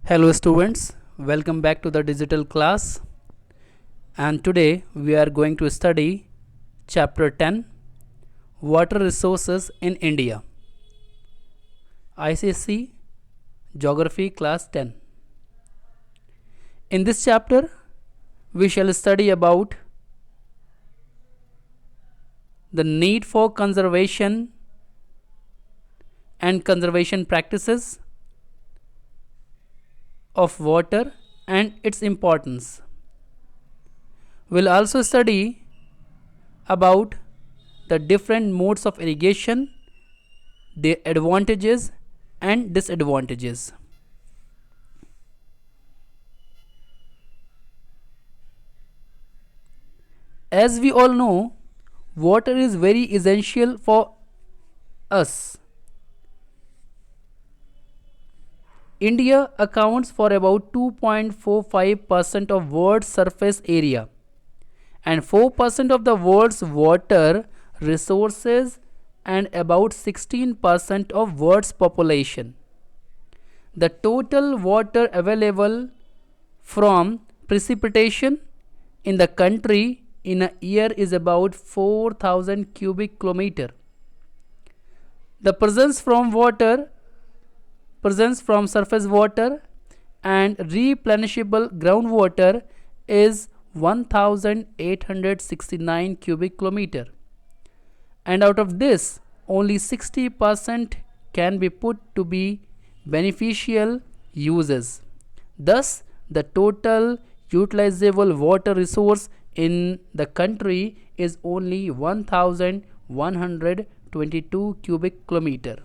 Hello students, welcome back to the digital class, and today we are going to study chapter 10, Water Resources in India, ICSE Geography class 10. In this chapter we shall study about the need for conservation and conservation practices of water and its importance. We'll also study about the different modes of irrigation, their advantages and disadvantages. As we all know, water is very essential for us. India accounts for about 2.45% of world's surface area and 4% of the world's water resources and about 16% of world's population. The total water available from precipitation in the country in a year is about 4,000 cubic kilometer. The presence from surface water and replenishable groundwater is 1869 cubic kilometer, and out of this only 60% can be put to be beneficial uses. Thus the total utilizable water resource in the country is only 1122 cubic kilometer.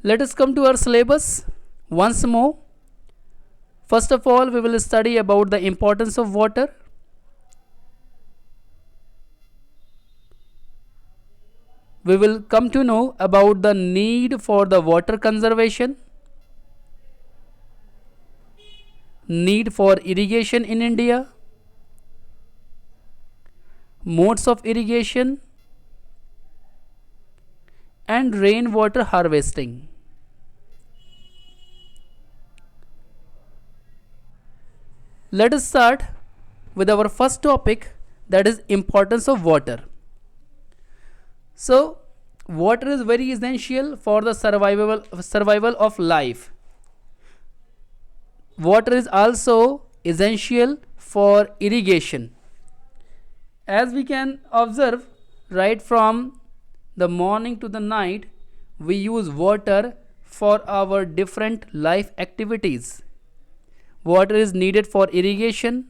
Let us come to our syllabus once more. First of all, we will study about the importance of water. We will come to know about the need for the water conservation, need for irrigation in India, modes of irrigation, and rainwater harvesting. Let us start with our first topic, that is importance of water. So water is very essential for the survival of life. Water is also essential for irrigation. As we can observe, right from the morning to the night, we use water for our different life activities. Water is needed for irrigation,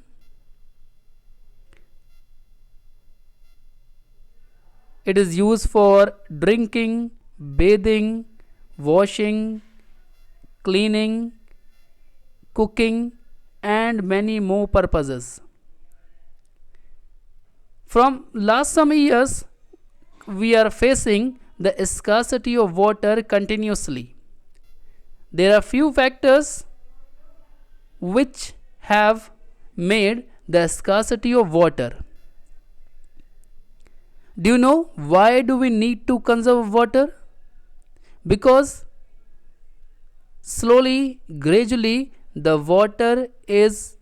it is used for drinking, bathing, washing, cleaning, cooking, and many more purposes. From last some years, we are facing the scarcity of water continuously. There are few factors which have made the scarcity of water. Do you know why do we need to conserve water? Because slowly, gradually, the water is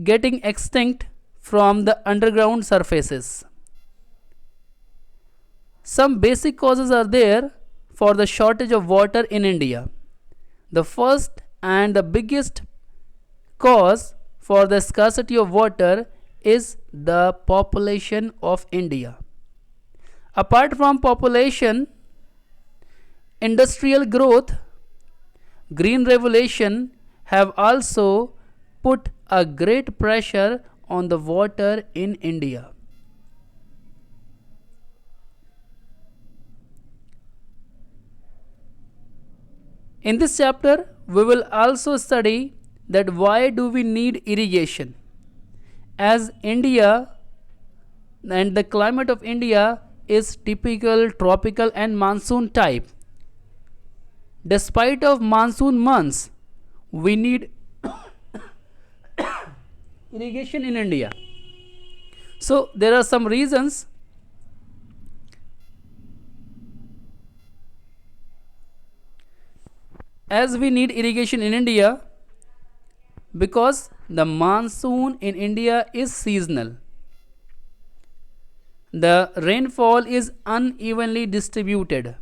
getting extinct from the underground surfaces. Some basic causes are there for the shortage of water in India. The first and the biggest cause for the scarcity of water is the population of India. Apart from population, industrial growth, green revolution have also put a great pressure on the water in India. In this chapter, we will also study that why do we need irrigation. As India and the climate of India is typical tropical and monsoon type, despite of monsoon months, we need irrigation in India? So there are some reasons. As we need irrigation in India because the monsoon in India is seasonal. The rainfall is unevenly distributed.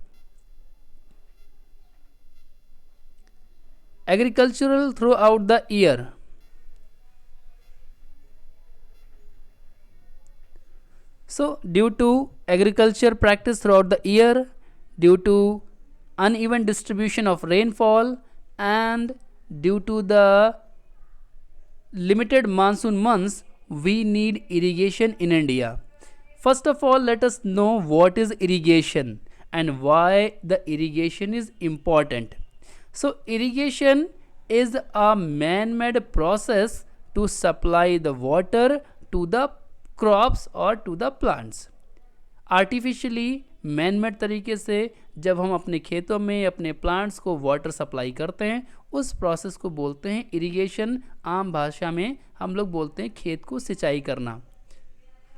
Agricultural throughout the year. So, due to agriculture practice throughout the year, due to uneven distribution of rainfall, and due to the limited monsoon months, we need irrigation in India. First of all, let us know what is irrigation and why the irrigation is important. So, irrigation is a man-made process to supply the water to the crops और to the plants. Artificially man made तरीके से जब हम अपने खेतों में अपने plants को वाटर सप्लाई करते हैं उस प्रोसेस को बोलते हैं इरिगेशन. आम भाषा में हम लोग बोलते हैं खेत को सिंचाई करना.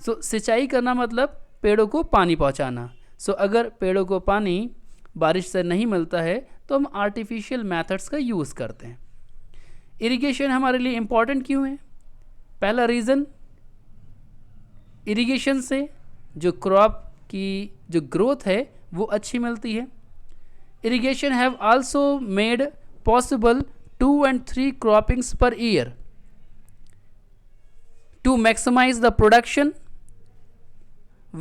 सो सिंचाई करना मतलब पेड़ों को पानी पहुंचाना. सो अगर पेड़ों को पानी बारिश से नहीं मिलता है तो हम आर्टिफिशियल मेथड्स का यूज़ करते हैं. इरिगेशन हमारे लिए इम्पॉर्टेंट क्यों है? पहला रीज़न, इरिगेशन से जो क्रॉप की जो ग्रोथ है वो अच्छी मिलती है. Irrigation have also made possible 2 and 3 croppings per year. To maximize the production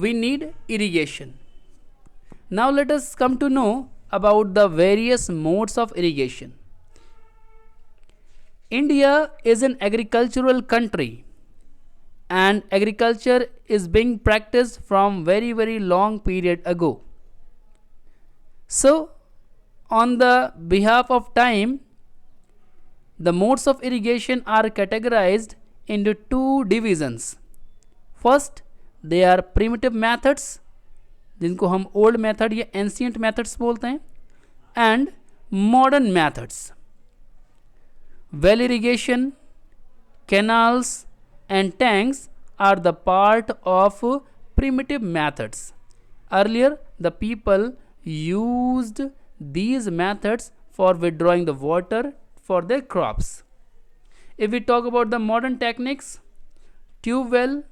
we need irrigation. Now let us come to know about the various modes of irrigation. India is an agricultural country and agriculture is being practiced from very long period ago. So on the behalf of time, the modes of irrigation are categorized into 2 divisions. First, they are primitive methods जिनको हम old method या ancient methods बोलते हैं, and modern methods. Well irrigation, canals and tanks are the part of primitive methods. Earlier, the people used these methods for withdrawing the water for their crops. If we talk about the modern techniques, tube well,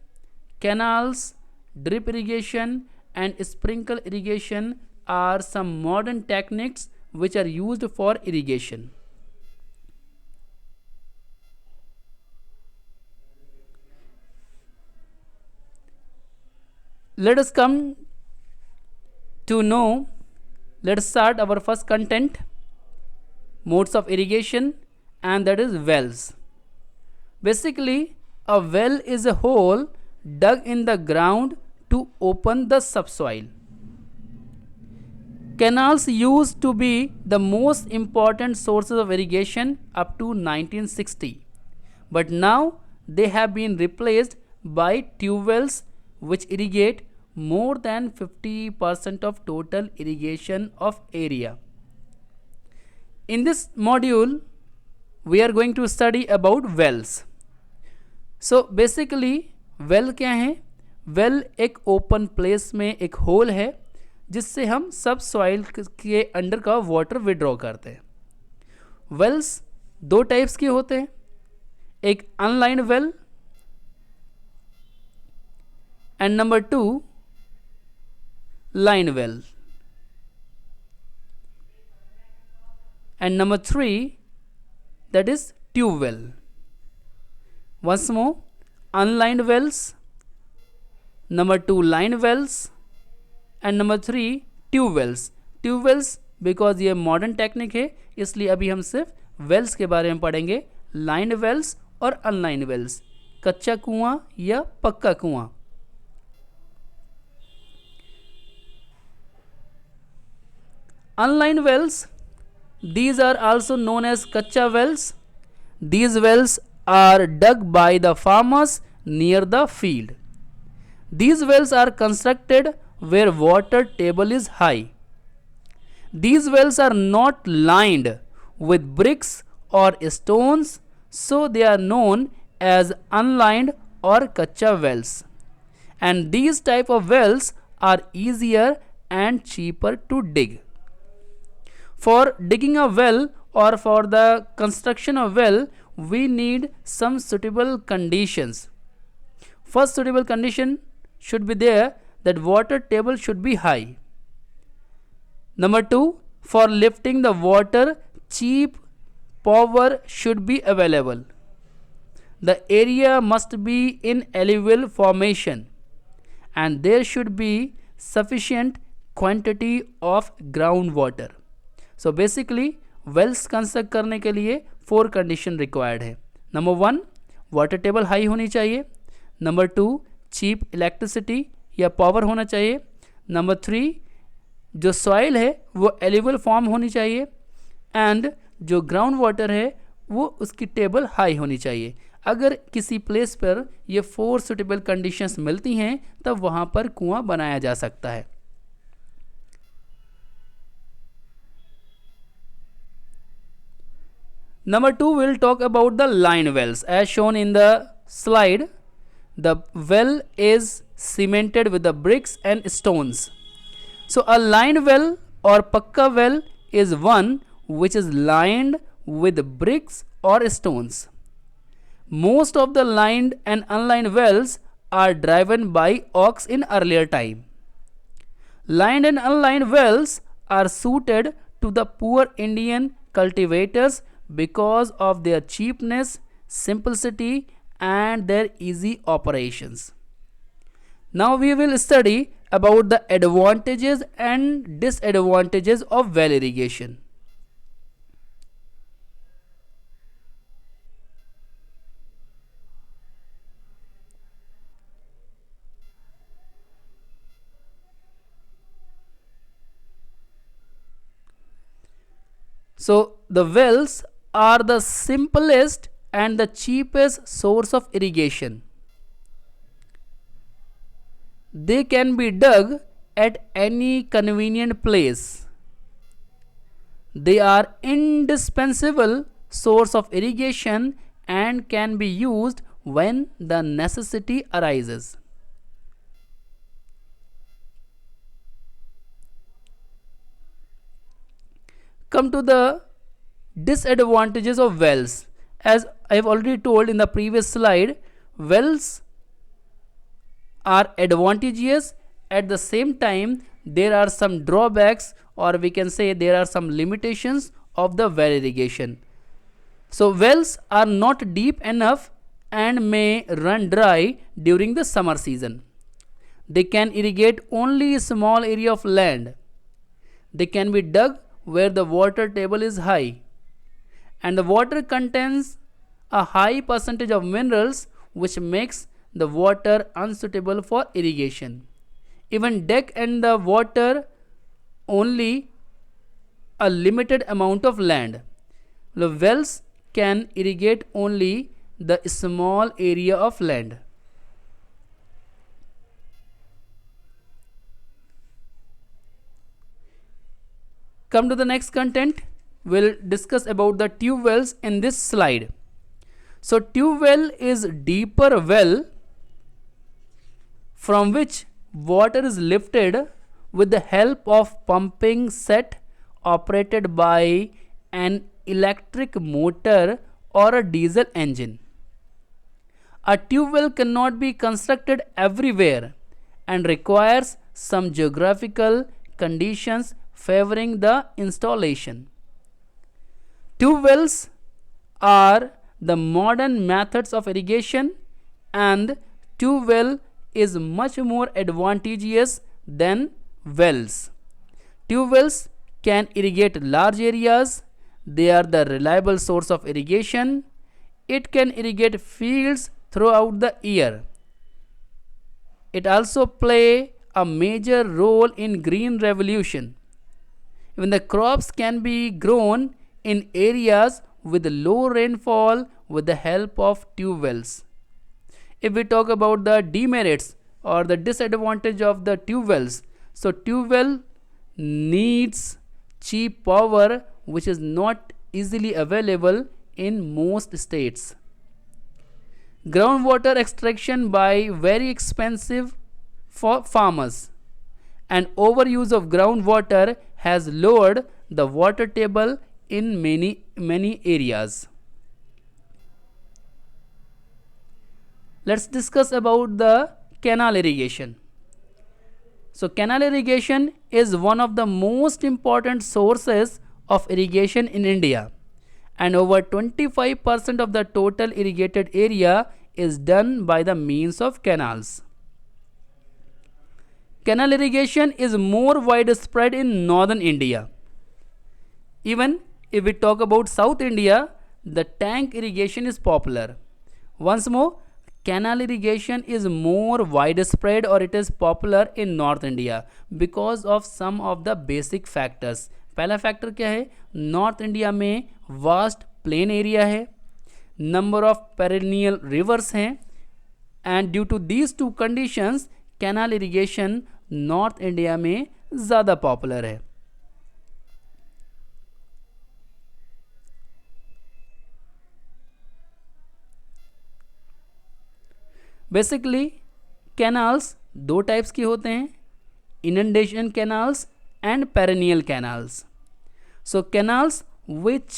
canals, drip irrigation and sprinkle irrigation are some modern techniques which are used for irrigation. Let us come to know, let us start our first content, modes of irrigation, and that is wells. Basically, a well is a hole dug in the ground to open the subsoil. Canals used to be the most important sources of irrigation up to 1960, but now they have been replaced by tube wells which irrigate more than 50% of total irrigation of area. In this module, we are going to study about wells. So basically, well क्या है? Well एक open place में एक whole है जिससे हम सब soil के अंडर का वाटर विड्रॉ करते हैं. वेल्स 2 टाइप्स के होते हैं, एक unlined well and number 2 line well, and number 3 that is tube well. Once more, unlined wells, number 2 line wells and number 3 tube wells. Tube wells because ये modern technique है इसलिए अभी हम सिर्फ वेल्स के बारे में पढ़ेंगे. लाइन वेल्स और अनलाइन वेल्स, कच्चा कुआं या पक्का कुआं. Unlined wells, these are also known as kacha wells. These wells are dug by the farmers near the field. These wells are constructed where water table is high. These wells are not lined with bricks or stones, so they are known as unlined or kacha wells, and these type of wells are easier and cheaper to dig. For digging a well or for the construction of well, we need some suitable conditions. First suitable condition should be there, that water table should be high. Number 2, for lifting the water, cheap power should be available. The area must be in alluvial formation, and there should be sufficient quantity of groundwater. So basically wells construct करने के लिए 4 condition required है. Number 1, water table high होनी चाहिए. Number 2, cheap electricity या power होना चाहिए. Number 3, जो सॉइल है वो एलिवल फॉर्म होनी चाहिए. एंड जो ग्राउंड वाटर है वो उसकी टेबल हाई होनी चाहिए. अगर किसी प्लेस पर ये 4 सुटेबल कंडीशंस मिलती हैं तब वहाँ पर कुआं बनाया जा सकता है. Number 2, we'll talk about the line wells. As shown in the slide, the well is cemented with the bricks and stones. So a lined well or pakka well is one which is lined with bricks or stones. Most of the lined and unlined wells are driven by ox in earlier time. Lined and unlined wells are suited to the poor Indian cultivators because of their cheapness, simplicity and their easy operations. Now we will study about the advantages and disadvantages of well irrigation. So the wells are the simplest and the cheapest source of irrigation. They can be dug at any convenient place. They are indispensable source of irrigation and can be used when the necessity arises. Come to the disadvantages of wells. As I have already told in the previous slide, wells are advantageous. At the same time, there are some drawbacks, or we can say there are some limitations of the well irrigation. So wells are not deep enough and may run dry during the summer season. They can irrigate only a small area of land. They can be dug where the water table is high, and the water contains a high percentage of minerals which makes the water unsuitable for irrigation. Even deck and the water only a limited amount of land. The wells can irrigate only the small area of land. Come to the next content. We'll discuss about the tube wells in this slide. So tube well is deeper well from which water is lifted with the help of pumping set operated by an electric motor or a diesel engine. A tube well cannot be constructed everywhere and requires some geographical conditions favoring the installation. Tube wells are the modern methods of irrigation, and tube well is much more advantageous than wells. Tube wells can irrigate large areas. They are the reliable source of irrigation. It can irrigate fields throughout the year. It also play a major role in green revolution. Even the crops can be grown in areas with low rainfall with the help of tube wells. If we talk about the demerits or the disadvantage of the tube wells, so tube well needs cheap power which is not easily available in most states. groundwater extraction by very expensive for farmers, and overuse of groundwater has lowered the water table in many areas. Let's discuss about the canal irrigation. So canal irrigation is one of the most important sources of irrigation in India, and over 25% of the total irrigated area is done by the means of canals. Canal irrigation is more widespread in northern India. Even if we talk about South India, the tank irrigation is popular. Once more, canal irrigation is more widespread or it is popular in North India because of some of the basic factors. पहला factor क्या है? North India में vast plain area है, number of perennial rivers हैं, and due to these two conditions canal irrigation north India में ज़्यादा popular है. Basically canals दो टाइप्स के होते हैं, inundation canals and perennial canals. So canals which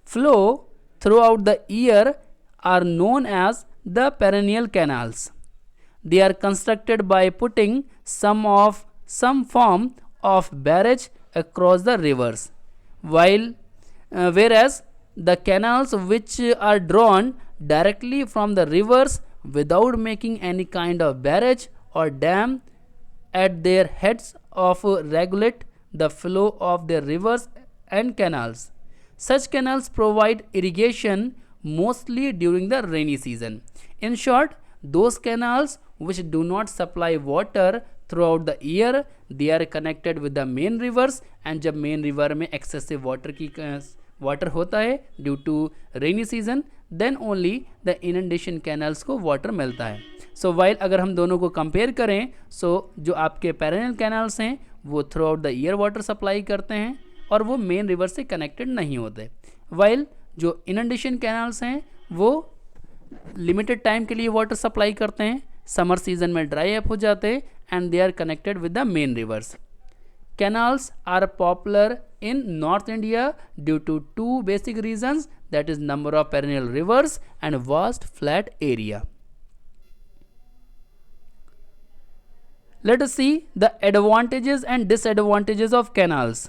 flow throughout the year are known as the perennial canals. They are constructed by putting some form of barrage across the rivers, whereas the canals which are drawn directly from the rivers without making any kind of barrage or dam at their heads of regulate the flow of their rivers and canals. Such canals provide irrigation mostly during the rainy season. In short, those canals which do not supply water throughout the year, they are connected with the main rivers, and जब main river में excessive water होता है due to rainy season, then only the inundation canals को water मिलता है. So while अगर हम दोनों को कंपेयर करें, so जो आपके perennial canals हैं वो through out the year water supply करते हैं और वो मेन रिवर से कनेक्टेड नहीं होते, वाइल जो इनंडेशन कैनाल्स हैं वो लिमिटेड टाइम के लिए वाटर सप्लाई करते हैं, समर सीजन में ड्राई अप हो जाते हैं and they are connected with the main rivers. Canals are popular in north India due to two basic reasons, that is number of perennial rivers and vast flat area. Let us see the advantages and disadvantages of canals.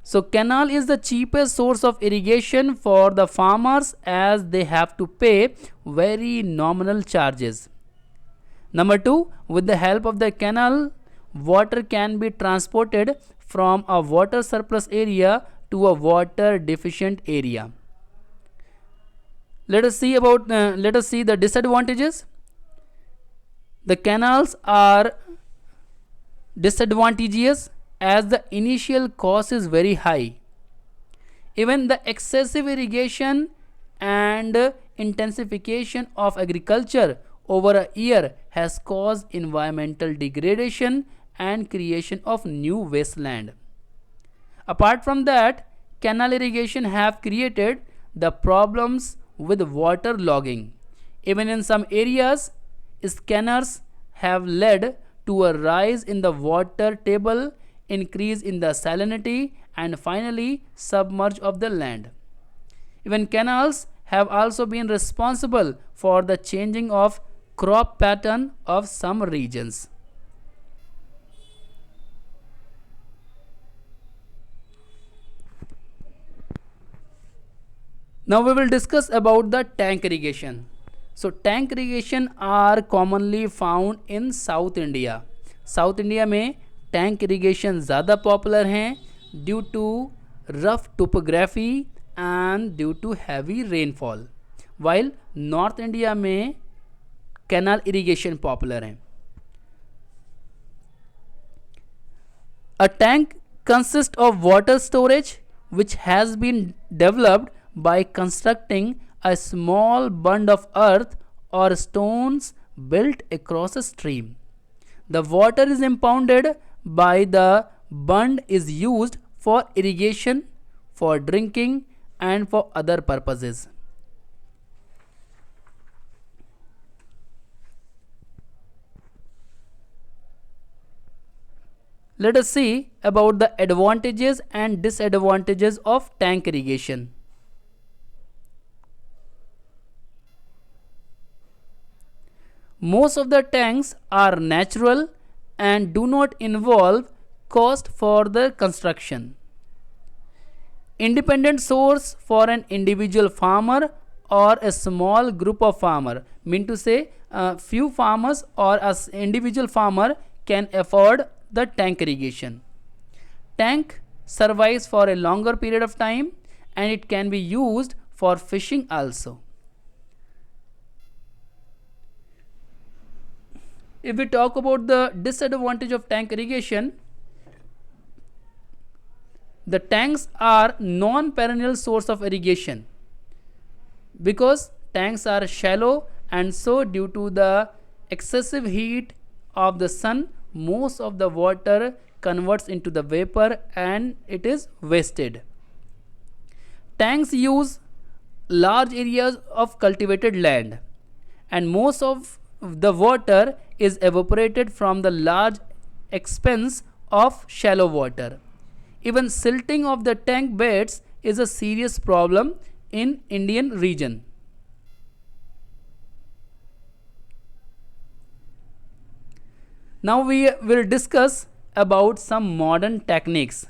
So canal is the cheapest source of irrigation for the farmers as they have to pay very nominal charges. Number 2, with the help of the canal, water can be transported from a water surplus area to a water deficient area. Let us see the disadvantages. The canals are disadvantageous as the initial cost is very high. Even the excessive irrigation and intensification of agriculture over a year has caused environmental degradation and creation of new wasteland. Apart from that, canal irrigation have created the problems with water logging. Even in some areas, scanners have led to a rise in the water table, increase in the salinity, and finally submerge of the land. Even canals have also been responsible for the changing of crop pattern of some regions. Now we will discuss about the tank irrigation. So tank irrigation are commonly found in South India. South India में tank irrigation ज़्यादा popular हैं due to rough topography and due to heavy rainfall, while North India में canal irrigation popular हैं. A tank consists of water storage which has been developed by constructing a small bund of earth or stones built across a stream. The water is impounded by the bund is used for irrigation, for drinking and for other purposes. Let us see about the advantages and disadvantages of tank irrigation. Most of the tanks are natural and do not involve cost for the construction. Independent source for an individual farmer or a small group of farmer, mean to say few farmers or an individual farmer can afford the tank irrigation. Tank survives for a longer period of time and it can be used for fishing also. If we talk about the disadvantage of tank irrigation, the tanks are non-perennial source of irrigation because tanks are shallow, and so due to the excessive heat of the sun, most of the water converts into the vapor and it is wasted. Tanks use large areas of cultivated land and most of the water is evaporated from the large expanse of shallow water. Even silting of the tank beds is a serious problem in Indian region. Now we will discuss about some modern techniques.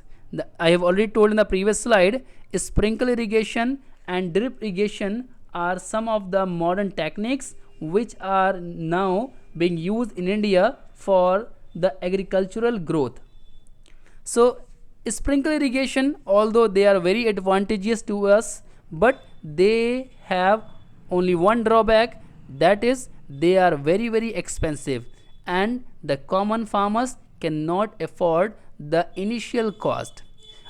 I have already told in the previous slide, sprinkle irrigation and drip irrigation are some of the modern techniques which are now being used in India for the agricultural growth. So sprinkle irrigation, although they are very advantageous to us, but they have only one drawback, that is they are very expensive and the common farmers cannot afford the initial cost.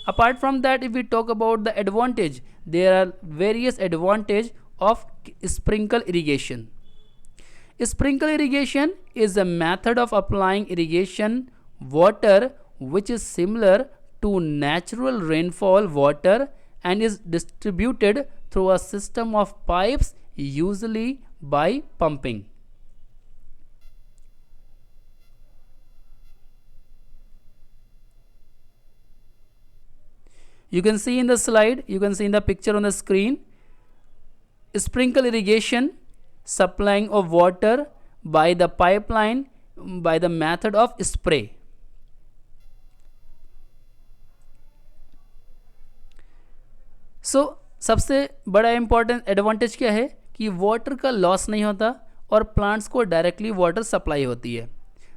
Apart from that, if we talk about the advantage, there are various advantages of sprinkle irrigation. Sprinkle irrigation is a method of applying irrigation water which is similar to natural rainfall water and is distributed through a system of pipes, usually by pumping. You can see in the slide, you can see in the picture on the screen, sprinkle irrigation, supplying of water by the pipeline by the method of spray. सबसे बड़ा important advantage क्या है कि water का loss नहीं होता और plants को डायरेक्टली वाटर सप्लाई होती है.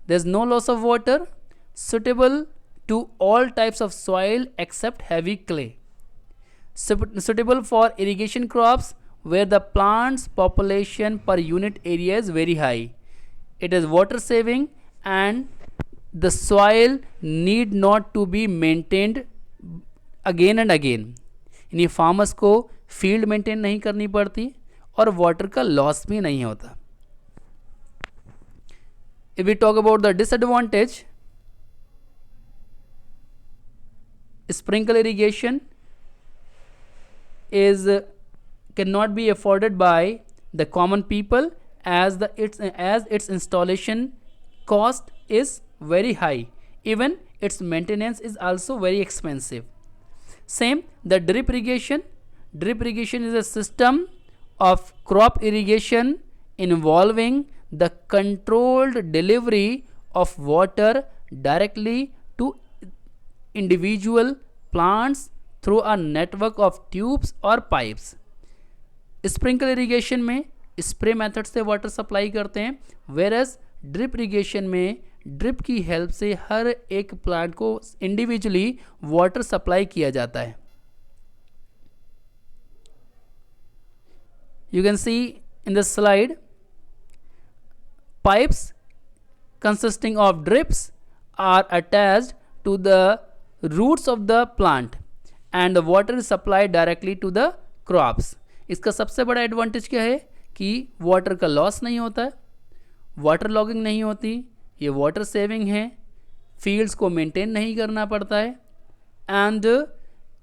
There is no loss of water, suitable to all types of soil except heavy clay, suitable for irrigation crops where the plant's population per unit area is very high. It is water saving and the soil need not to be maintained again and again. यानी farmers को field maintain नहीं करनी पड़ती और water का loss भी नहीं होता. If we talk about the disadvantage, sprinkle irrigation is cannot be afforded by the common people as its installation cost is very high. Even its maintenance is also very expensive. Same the drip irrigation. Drip irrigation is a system of crop irrigation involving the controlled delivery of water directly to individual plants through a network of tubes or pipes. Sprinkle irrigation में spray method से water supply करते हैं, virus drip irrigation में drip की help से हर एक plant को individually water supply किया जाता है. You can see in the slide pipes consisting of drips are attached to the roots of the plant and the water is supplied directly to the crops. इसका सबसे बड़ा advantage क्या है कि water का लॉस नहीं होता है, वाटर लॉगिंग नहीं होती, ये वाटर सेविंग है, फील्ड्स को मेंटेन नहीं करना पड़ता है and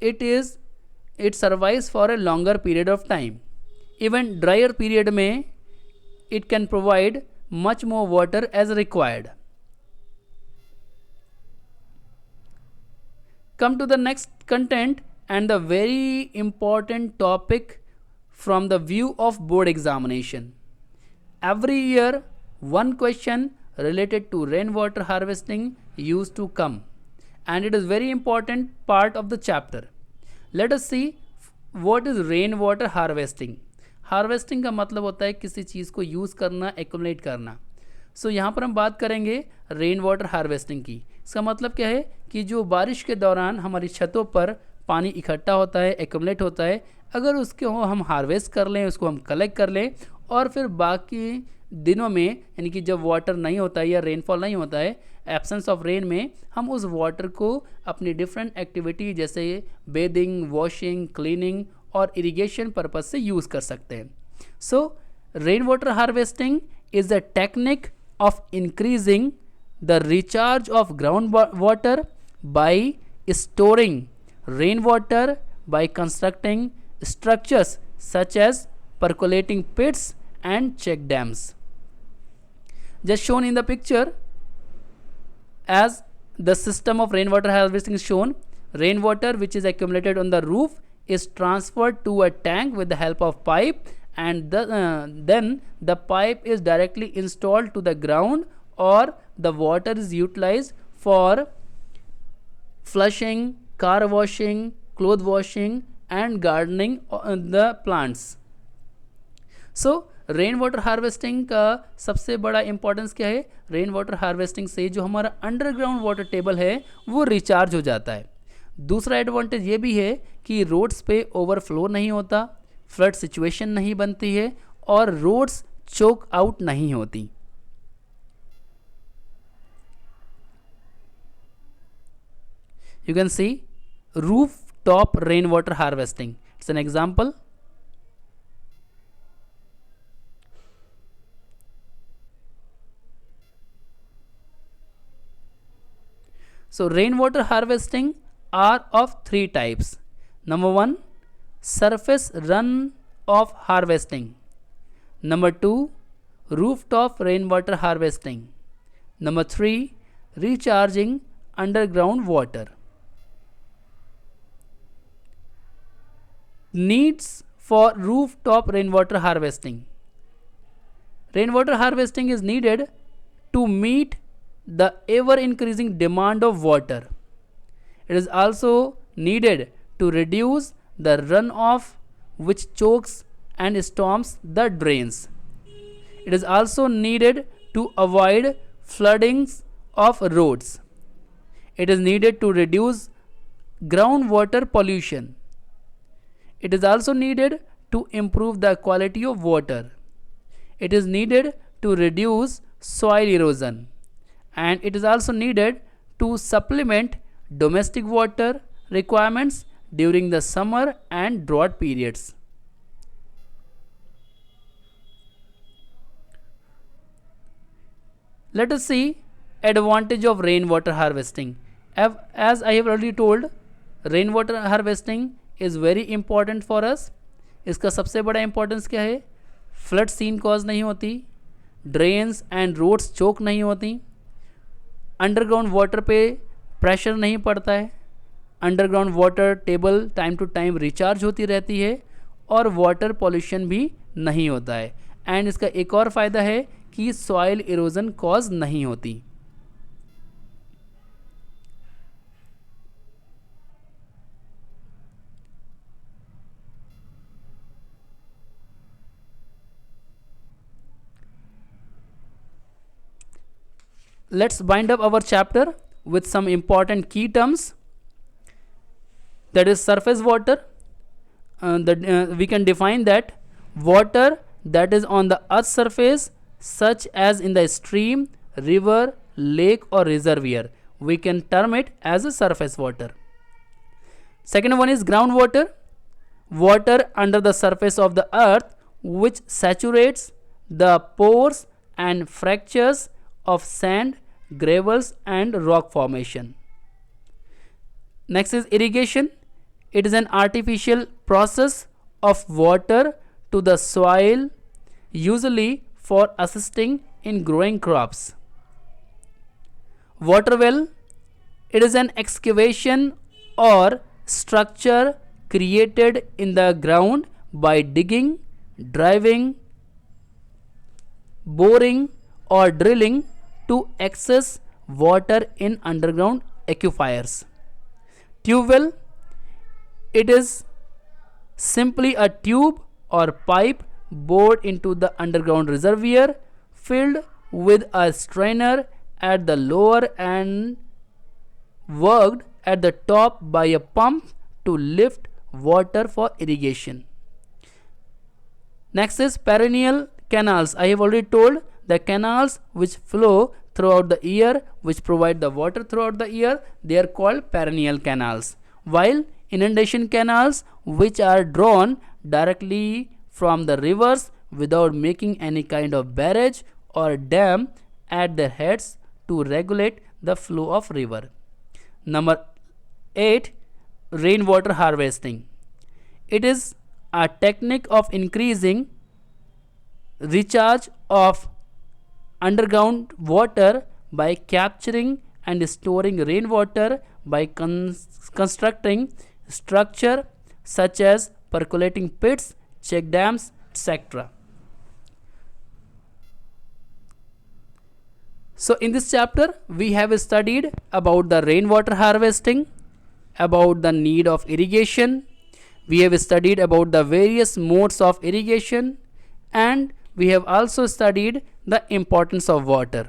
it survives for a longer period of time. Even dryer period में it can provide much more water as required. come to the next content and the very important topic from the view of board examination. Every year, one question related to rainwater harvesting used to come, and it is very important part of the chapter. Let us see what is rainwater harvesting. Harvesting का मतलब होता है किसी चीज़ को use करना, accumulate करना. सो यहाँ पर हम बात करेंगे रेन वाटर हार्वेस्टिंग की. इसका मतलब क्या है कि जो बारिश के दौरान हमारी छतों पर पानी इकट्ठा होता है, एक्यूमुलेट होता है, अगर उसको हम हार्वेस्ट कर लें, उसको हम कलेक्ट कर लें और फिर बाकी दिनों में, यानी कि जब वाटर नहीं होता है या रेनफॉल नहीं होता है, एब्सेंस ऑफ रेन में, हम उस वाटर को अपनी डिफरेंट एक्टिविटी जैसे बेदिंग, वॉशिंग, क्लीनिंग और इरिगेशन पर्पज से यूज़ कर सकते हैं. सो rain water harvesting is the technique of increasing the recharge of ground water by storing rain water by constructing structures such as percolating pits and check dams. Just shown in the picture, as the system of rainwater harvesting is shown, rainwater which is accumulated on the roof is transferred to a tank with the help of pipe, and then the pipe is directly installed to the ground, or the water is utilized for flushing, car washing, cloth washing and gardening the plants. So rain water harvesting का सबसे बड़ा importance क्या है? Rain water harvesting से जो हमारा underground water table है वो रिचार्ज हो जाता है. दूसरा एडवांटेज ये भी है कि रोड्स पे ओवरफ्लो नहीं होता, फ्लड सिचुएशन नहीं बनती है और रोड्स चोक आउट नहीं होती. You can see rooftop rainwater harvesting. It's an example. So rainwater harvesting are of three types. Number one, surface run off harvesting. Number two, rooftop rainwater harvesting. Number three, recharging underground water. Needs for rooftop rainwater harvesting. Rainwater harvesting is needed to meet the ever increasing demand of water. It is also needed to reduce the runoff which chokes and storms the drains. It is also needed to avoid floodings of roads. It is needed to reduce groundwater pollution. It is also needed to improve the quality of water. It is needed to reduce soil erosion. And it is also needed to supplement domestic water requirements during the summer and drought periods. Let us see advantage of rainwater harvesting. As I have already told, rainwater harvesting is very important for us. इसका सबसे बड़ा importance क्या है? Flood scene cause नहीं होती, drains and roads चोक नहीं होती, underground water पे प्रेशर नहीं पड़ता है, underground water table time to time recharge होती रहती है और वाटर पॉल्यूशन भी नहीं होता है. एंड इसका एक और फ़ायदा है कि सॉइल इरोजन कॉज नहीं होती. Let's bind up our chapter with some important key terms. That is surface water. We can define that water that is on the earth's surface, such as in the stream, river, lake or reservoir. We can term it as a surface water. Second one is groundwater. Water under the surface of the earth which saturates the pores and fractures of sand, gravels and rock formation. Next is irrigation. It is an artificial process of water to the soil, usually for assisting in growing crops. Water well. It is an excavation or structure created in the ground by digging, driving, boring or drilling to access water in underground aquifers. Tube well, it is simply a tube or pipe bored into the underground reservoir filled with a strainer at the lower and worked at the top by a pump to lift water for irrigation. Next is perennial canals. I have already told the canals which flow throughout the year, which provide the water throughout the year, they are called perennial canals. While inundation canals, which are drawn directly from the rivers without making any kind of barrage or dam at their heads to regulate the flow of river. Number 8. Rainwater harvesting. It is a technique of increasing recharge of underground water by capturing and storing rainwater by constructing structure such as percolating pits, check dams, etc. So in this chapter we have studied about the rainwater harvesting, about the need of irrigation, we have studied about the various modes of irrigation, and we have also studied the importance of water.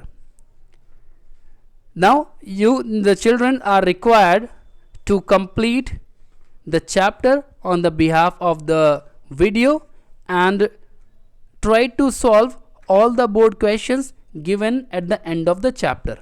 Now the children are required to complete the chapter on the behalf of the video and try to solve all the board questions given at the end of the chapter.